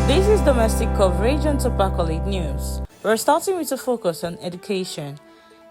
This is domestic coverage on Topacolate News. We're starting with a focus on education.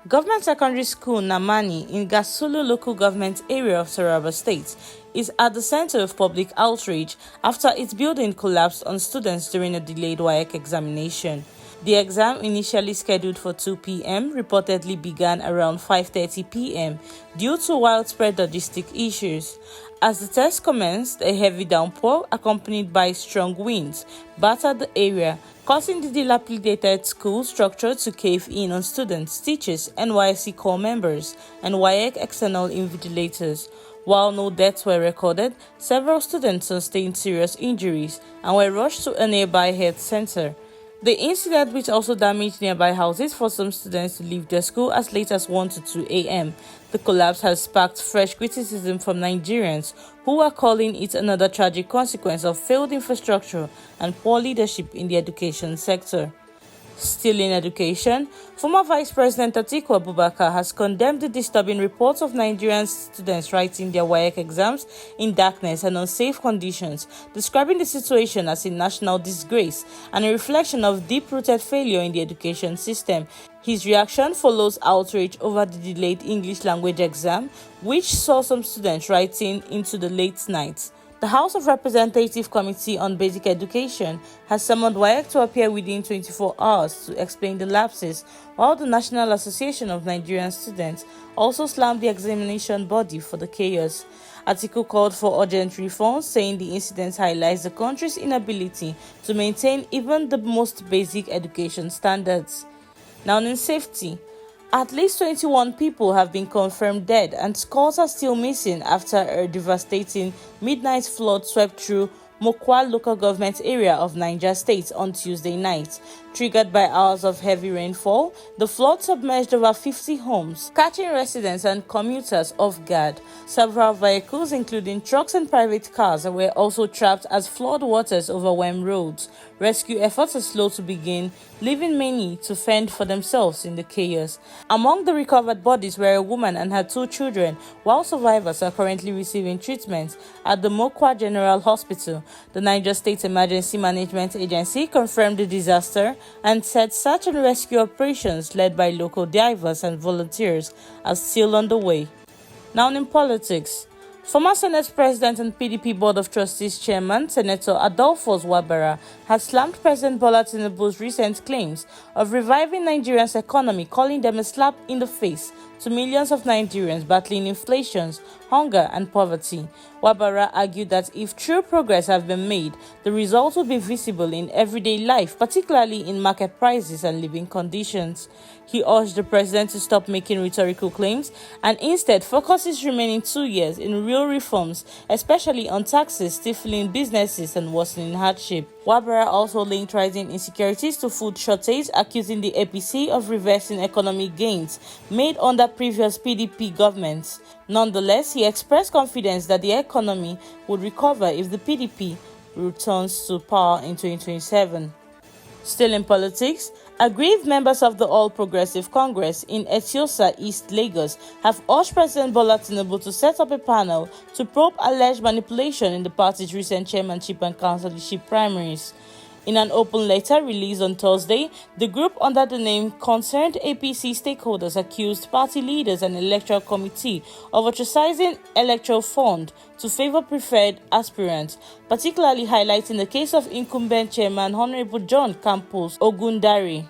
Government Secondary School Namnai in Gassol local government area of Taraba State is at the center of public outrage after its building collapsed on students during a delayed WAEC examination. The exam, initially scheduled for 2 p.m., reportedly began around 5:30 p.m. due to widespread logistic issues. As the test commenced, a heavy downpour accompanied by strong winds battered the area, causing the dilapidated school structure to cave in on students, teachers, NYSC corps members, and WAEC external invigilators. While no deaths were recorded, several students sustained serious injuries and were rushed to a nearby health center. The incident, which also damaged nearby houses, forced some students to leave their school as late as 1 to 2 a.m. The collapse has sparked fresh criticism from Nigerians, who are calling it another tragic consequence of failed infrastructure and poor leadership in the education sector. Still in education, former Vice President Atiku Abubakar has condemned the disturbing reports of Nigerian students writing their WAEC exams in darkness and unsafe conditions, describing the situation as a national disgrace and a reflection of deep-rooted failure in the education system. His reaction follows outrage over the delayed English language exam, which saw some students writing into the late night. The House of Representative Committee on Basic Education has summoned WAEC to appear within 24 hours to explain the lapses, while the National Association of Nigerian Students also slammed the examination body for the chaos. Atiku called for urgent reforms, saying the incident highlights the country's inability to maintain even the most basic education standards. Now in safety, at least 21 people have been confirmed dead and scores are still missing after a devastating midnight flood swept through Mokwa local government area of Niger State on Tuesday night. Triggered by hours of heavy rainfall, the flood submerged over 50 homes, catching residents and commuters off guard. Several vehicles, including trucks and private cars, were also trapped as flood waters overwhelmed roads. Rescue efforts are slow to begin, leaving many to fend for themselves in the chaos. Among the recovered bodies were a woman and her 2 children, while survivors are currently receiving treatment at the Mokwa General Hospital. The Niger State Emergency Management Agency confirmed the disaster and said search and rescue operations led by local divers and volunteers are still underway. Now in politics, former Senate President and PDP Board of Trustees Chairman, Senator Adolphus Wabara, has slammed President Bola Tinubu's recent claims of reviving Nigeria's economy, calling them a slap in the face to millions of Nigerians battling inflation, hunger, and poverty. Wabara argued that if true progress has been made, the results will be visible in everyday life, particularly in market prices and living conditions. He urged the president to stop making rhetorical claims and instead focus his remaining 2 years in real reforms, especially on taxes, stifling businesses, and worsening hardship. Wabara also linked rising insecurities to food shortage, accusing the APC of reversing economic gains made under previous PDP governments. Nonetheless, he expressed confidence that the economy would recover if the PDP returns to power in 2027. Still in politics, aggrieved members of the All Progressive Congress in Etiosa, East Lagos, have urged President Bola Tinubu to set up a panel to probe alleged manipulation in the party's recent chairmanship and councillorship primaries. In an open letter released on Thursday, the group under the name Concerned APC Stakeholders accused party leaders and electoral committee of ostracizing electoral fund to favor preferred aspirants, particularly highlighting the case of incumbent chairman Honorable John Campos Ogundare.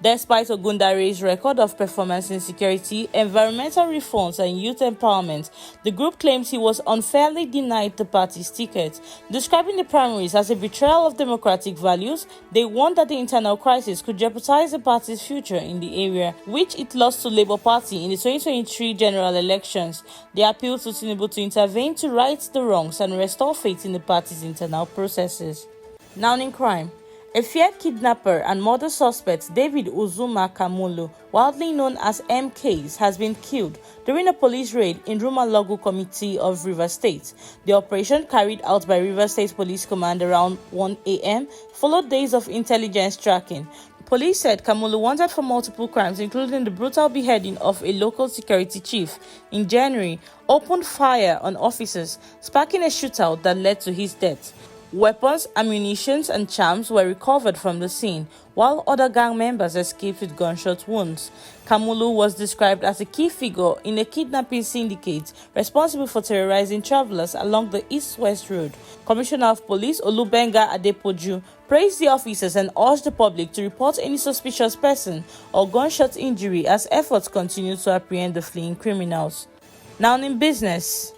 Despite Ogundare's record of performance in security, environmental reforms, and youth empowerment, the group claims he was unfairly denied the party's ticket. Describing the primaries as a betrayal of democratic values, they warned that the internal crisis could jeopardize the party's future in the area, which it lost to Labour Party in the 2023 general elections. They appealed to Tinubu to intervene to right the wrongs and restore faith in the party's internal processes. Now in crime. A feared kidnapper and murder suspect, David Uzuma Kamulu, widely known as MKs, has been killed during a police raid in Ruma Local Committee of Rivers State. The operation, carried out by Rivers State Police Command around 1 a.m., followed days of intelligence tracking. Police said Kamulu, wanted for multiple crimes, including the brutal beheading of a local security chief in January, opened fire on officers, sparking a shootout that led to his death. Weapons, ammunition, and charms were recovered from the scene, while other gang members escaped with gunshot wounds. Kamulu was described as a key figure in a kidnapping syndicate responsible for terrorizing travelers along the east-west road. Commissioner of Police Olubenga Adepoju praised the officers and urged the public to report any suspicious person or gunshot injury as efforts continue to apprehend the fleeing criminals. Now in business.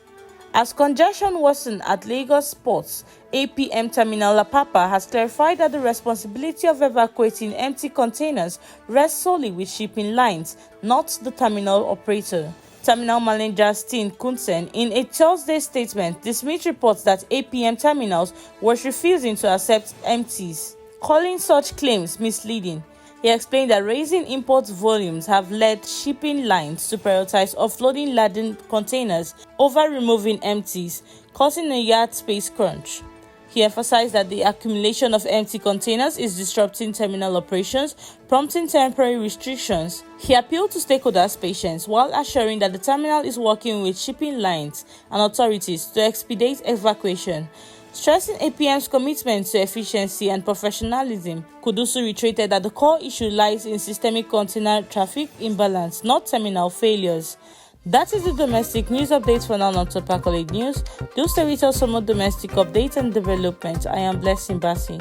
As congestion worsened at Lagos ports, APM Terminal Apapa has clarified that the responsibility of evacuating empty containers rests solely with shipping lines, not the terminal operator. Terminal manager Steen Kunsen, in a Thursday statement, dismissed reports that APM Terminals was refusing to accept empties, calling such claims misleading. He explained that raising import volumes have led shipping lines to prioritize offloading laden containers over removing empties, causing a yard space crunch. He emphasized that the accumulation of empty containers is disrupting terminal operations, prompting temporary restrictions. He appealed to stakeholders' patience while assuring that the terminal is working with shipping lines and authorities to expedite evacuation. Stressing APM's commitment to efficiency and professionalism, Kudusu reiterated that the core issue lies in systemic container traffic imbalance, not terminal failures. That is the domestic news update for now on Top Accolade News. Do stay with us for more domestic updates and development. I am Blessing Bassi.